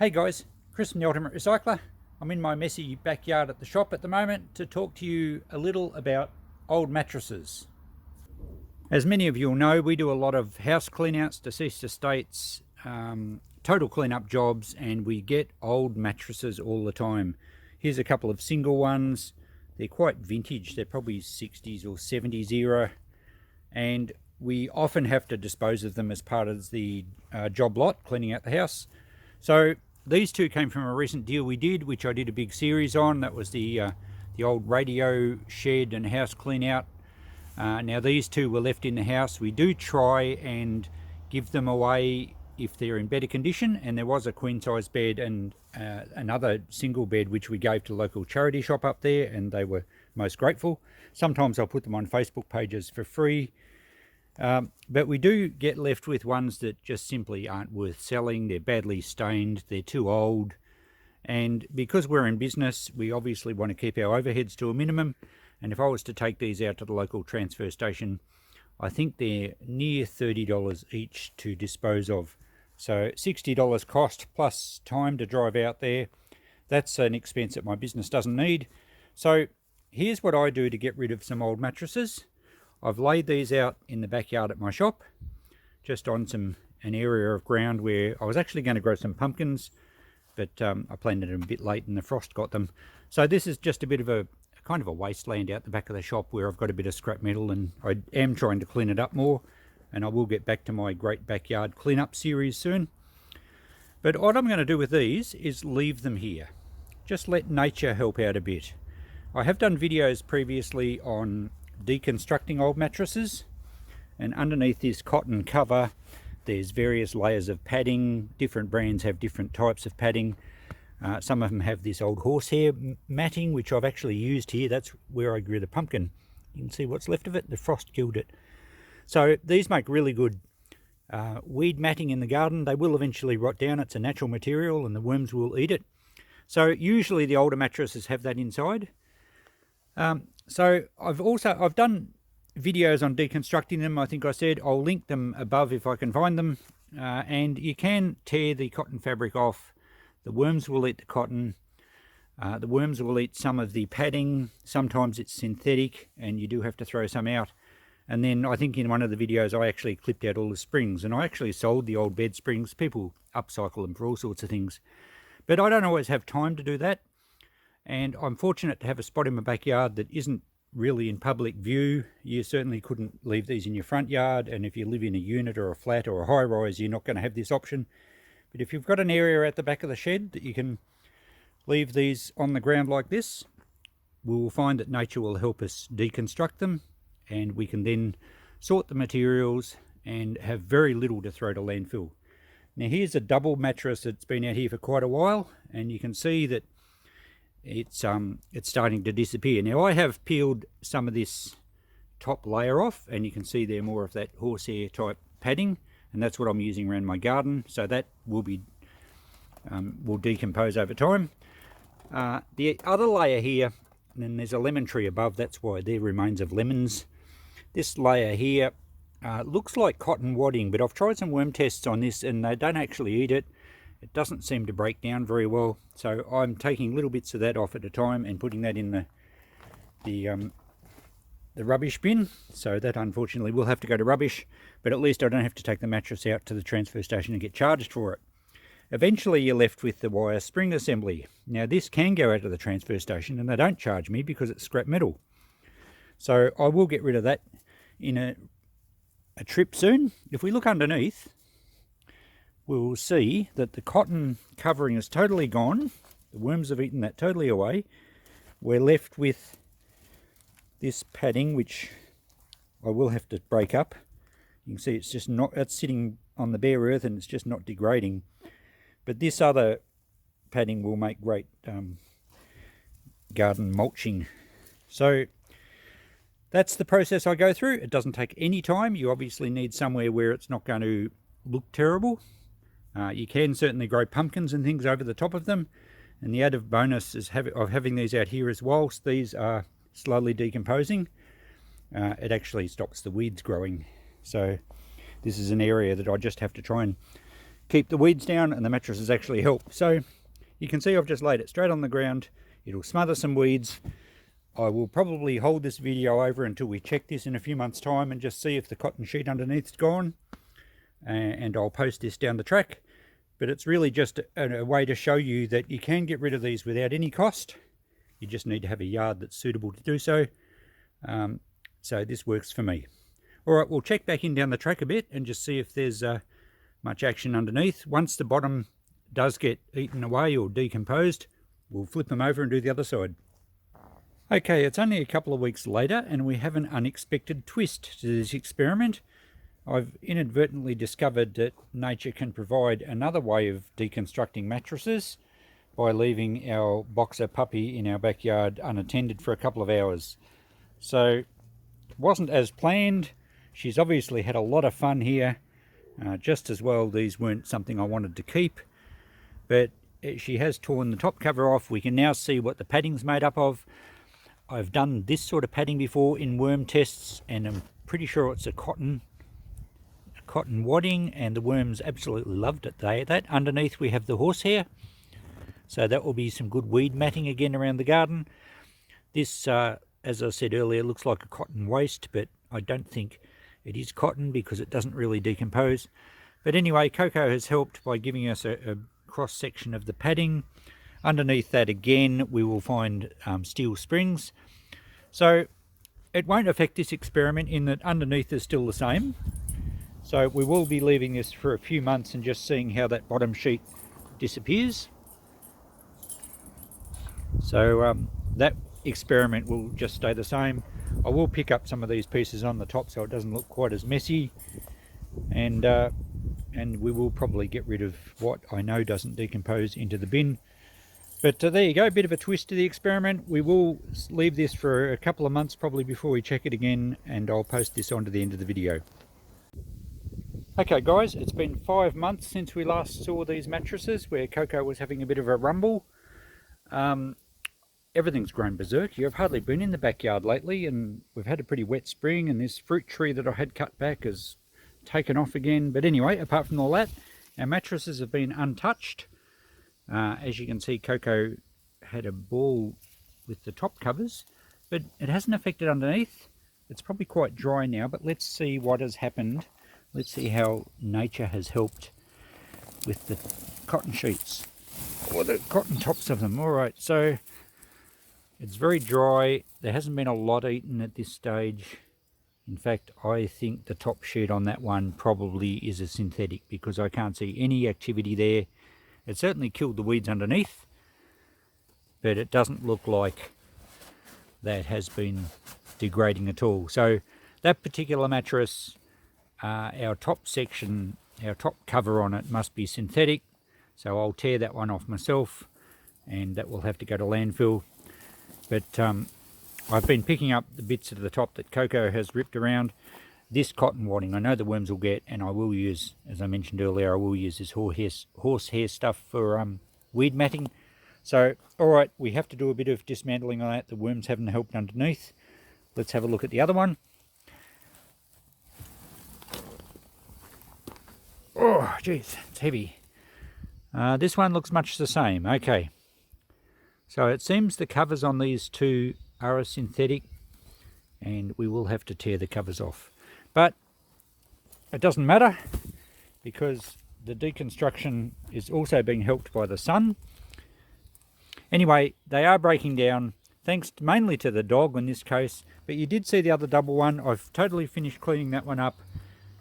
Hey guys, Chris from the Ultimate Recycler. I'm in my messy backyard at the shop at the moment to talk to you a little about old mattresses. As many of you will know, we do a lot of house cleanouts, deceased estates, total cleanup jobs, and we get old mattresses all the time. Here's a couple of single ones. They're quite vintage, they're probably 60s or 70s era, and we often have to dispose of them as part of the job lot, cleaning out the house. So these two came from a recent deal we did, which I did a big series on. That was the old radio shed and house clean out. Now these two were left in the house. We do try and give them away if they're in better condition, and there was a queen size bed and another single bed which we gave to the local charity shop up there, and they were most grateful. Sometimes I'll put them on Facebook pages for free. But we do get left with ones that just simply aren't worth selling. They're badly stained, they're too old, and because we're in business, we obviously want to keep our overheads to a minimum. And if I was to take these out to the local transfer station, I think they're near $30 each to dispose of. So $60 cost plus time to drive out there. That's an expense that my business doesn't need. So here's what I do to get rid of some old mattresses. I've laid these out in the backyard at my shop, just on an area of ground where I was actually going to grow some pumpkins, but I planted them a bit late and the frost got them. So this is just a bit of a kind of a wasteland out the back of the shop where I've got a bit of scrap metal, and I am trying to clean it up more, and I will get back to my great backyard cleanup series soon. But what I'm going to do with these is leave them here. Just let nature help out a bit. I have done videos previously on deconstructing old mattresses, and underneath this cotton cover there's various layers of padding. Different brands have different types of padding. Some of them have this old horsehair matting, which I've actually used here. That's where I grew the pumpkin. You can see what's left of it. The frost killed it. So these make really good weed matting in the garden. They will eventually rot down. It's a natural material and the worms will eat it. So usually the older mattresses have that inside. So I've done videos on deconstructing them. I think I said I'll link them above if I can find them. And you can tear the cotton fabric off. The worms will eat the cotton. The worms will eat some of the padding. Sometimes it's synthetic and you do have to throw some out. And then I think in one of the videos I actually clipped out all the springs, and I actually sold the old bed springs. People upcycle them for all sorts of things. But I don't always have time to do that. And I'm fortunate to have a spot in my backyard that isn't really in public view. You certainly couldn't leave these in your front yard, and if you live in a unit or a flat or a high rise, you're not going to have this option. But if you've got an area at the back of the shed that you can leave these on the ground like this, we will find that nature will help us deconstruct them, and we can then sort the materials and have very little to throw to landfill. Now here's a double mattress that's been out here for quite a while, and you can see that it's starting to disappear. Now I have peeled some of this top layer off, and you can see there more of that horsehair type padding, and that's what I'm using around my garden. So that will decompose over time. The other layer here, and then there's a lemon tree above, that's why there remains of lemons. This layer here looks like cotton wadding, but I've tried some worm tests on this and they don't actually eat it. It doesn't seem to break down very well, so I'm taking little bits of that off at a time and putting that in the rubbish bin. So that unfortunately will have to go to rubbish, but at least I don't have to take the mattress out to the transfer station and get charged for it. Eventually you're left with the wire spring assembly. Now this can go out to the transfer station and they don't charge me because it's scrap metal. So I will get rid of that in a trip soon. If we look underneath, we will see that the cotton covering is totally gone. The worms have eaten that totally away. We're left with this padding, which I will have to break up. You can see it's just not, it's sitting on the bare earth and it's just not degrading. But this other padding will make great garden mulching. So that's the process I go through. It doesn't take any time. You obviously need somewhere where it's not going to look terrible. You can certainly grow pumpkins and things over the top of them, and the added bonus is of having these out here as whilst these are slowly decomposing, it actually stops the weeds growing. So this is an area that I just have to try and keep the weeds down, and the mattresses actually help. So you can see I've just laid it straight on the ground. It'll smother some weeds. I will probably hold this video over until we check this in a few months' time and just see if the cotton sheet underneath's gone, and I'll post this down the track. But it's really just a way to show you that you can get rid of these without any cost. You just need to have a yard that's suitable to do so. So this works for me. All right, we'll check back in down the track a bit and just see if there's much action underneath. Once the bottom does get eaten away or decomposed, we'll flip them over and do the other side. Okay, it's only a couple of weeks later and we have an unexpected twist to this experiment. I've inadvertently discovered that nature can provide another way of deconstructing mattresses by leaving our boxer puppy in our backyard unattended for a couple of hours. So it wasn't as planned. She's obviously had a lot of fun here. Just as well these weren't something I wanted to keep, but she has torn the top cover off. We can now see what the padding's made up of. I've done this sort of padding before in worm tests, and I'm pretty sure it's a cotton wadding, and the worms absolutely loved it. That underneath we have the horsehair, so that will be some good weed matting again around the garden. This, as I said earlier, looks like a cotton waste, but I don't think it is cotton because it doesn't really decompose. But anyway, Coco has helped by giving us a cross section of the padding. Underneath that again we will find steel springs. So it won't affect this experiment in that underneath is still the same. So we will be leaving this for a few months and just seeing how that bottom sheet disappears. So that experiment will just stay the same. I will pick up some of these pieces on the top so it doesn't look quite as messy, and we will probably get rid of what I know doesn't decompose into the bin. But there you go, a bit of a twist to the experiment. We will leave this for a couple of months probably before we check it again, and I'll post this on to the end of the video. Okay guys, it's been 5 months since we last saw these mattresses where Coco was having a bit of a rumble. Everything's grown berserk. You've hardly been in the backyard lately, and we've had a pretty wet spring, and this fruit tree that I had cut back has taken off again. But anyway, apart from all that, our mattresses have been untouched. As you can see, Coco had a ball with the top covers, but it hasn't affected underneath. It's probably quite dry now, but let's see what has happened. Let's see how nature has helped with the cotton sheets, or the cotton tops of them. All right, so it's very dry. There hasn't been a lot eaten at this stage. In fact, I think the top sheet on that one probably is a synthetic because I can't see any activity there. It certainly killed the weeds underneath, but it doesn't look like that has been degrading at all. So that particular mattress, our top section, our top cover on it must be synthetic. So I'll tear that one off myself, and that will have to go to landfill. But I've been picking up the bits of the top that Coco has ripped around. This cotton wadding, I know the worms will get, and I will use, as I mentioned earlier, I will use this horsehair stuff for weed matting. So, alright, we have to do a bit of dismantling on that. The worms haven't helped underneath. Let's have a look at the other one. Oh, geez, it's heavy. This one looks much the same. Okay. So it seems the covers on these two are a synthetic, and we will have to tear the covers off. But it doesn't matter because the deconstruction is also being helped by the sun. Anyway, they are breaking down, thanks mainly to the dog in this case. But you did see the other double one. I've totally finished cleaning that one up,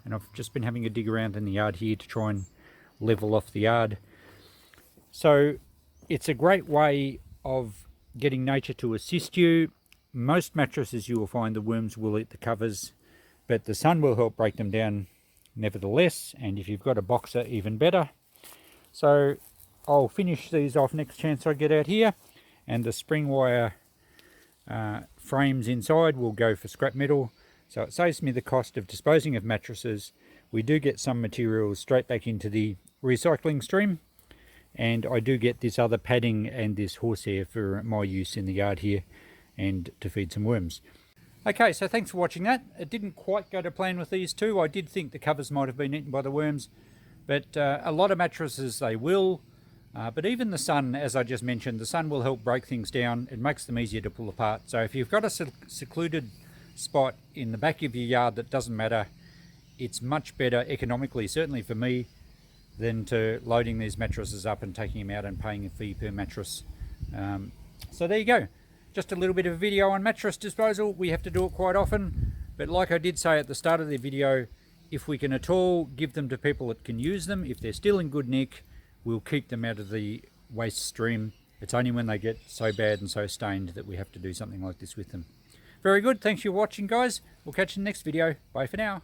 and I've just been having a dig around in the yard here to try and level off the yard. So it's a great way of getting nature to assist you. Most mattresses you will find the worms will eat the covers, but the sun will help break them down nevertheless, and if you've got a boxer, even better. So I'll finish these off next chance I get out here, and the spring wire frames inside will go for scrap metal, so it saves me the cost of disposing of mattresses. We do get some materials straight back into the recycling stream, and I do get this other padding and this horsehair for my use in the yard here and to feed some worms. Okay, so thanks for watching that. It didn't quite go to plan with these two. I did think the covers might have been eaten by the worms, But a lot of mattresses, they will. But even the sun, as I just mentioned, the sun will help break things down. It makes them easier to pull apart. So if you've got a secluded spot in the back of your yard that doesn't matter, it's much better economically, certainly for me, than to loading these mattresses up and taking them out and paying a fee per mattress. So there you go. Just a little bit of a video on mattress disposal. We have to do it quite often. But like I did say at the start of the video, if we can at all give them to people that can use them, if they're still in good nick, we'll keep them out of the waste stream. It's only when they get so bad and so stained that we have to do something like this with them. Very good. Thanks for watching, guys. We'll catch you in the next video. Bye for now.